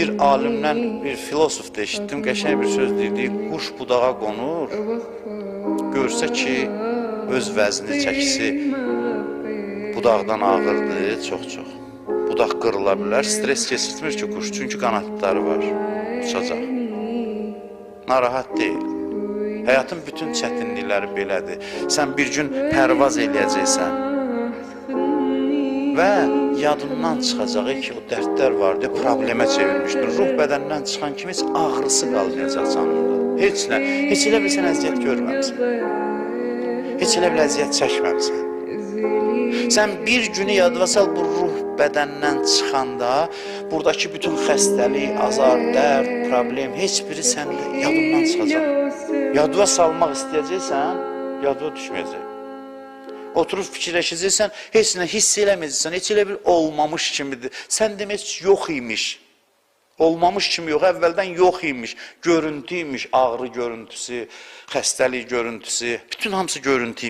Bir alimdən, bir filosof da eşitdim, qəşəng bir söz dedi, quş budağa qonur, görsə ki, öz vəzni, çəkisi budaqdan ağırdır, çox-çox. Budaq qırıla bilər, stres keçirtmir ki, quş, çünki qanadları var, uçacaq. Narahat deyil. Həyatın bütün çətinlikləri belədir. Sən bir gün pərvaz eləyəcəksən və yadından çıxacaq ki, o dərdlər vardı, problemə çevirmişdir. Ruh bədəndən çıxan kimi heç ağrısı qalmayacaq canında. Heç elə bil sən əziyyət görməmsən. Heç elə bil əziyyət çəkməmsən. Sən bir günü yadıma sal, bu ruh bədəndən çıxanda, buradakı bütün xəstəlik, azar, dərd, problem, heç biri səndə yadından çıxacaq. Yadıma salmaq istəyəcəksən, yadıma düşməyəcək. Oturub fikirləşəcəksən, heç nə hiss eləməyəcəksən, heç elə bil olmamış kimidir. Sən demək heç yox imiş. Olmamış kimi yox, əvvəldən yox imiş. Görüntü imiş, ağrı görüntüsü, xəstəlik görüntüsü, bütün hamısı görüntü imiş.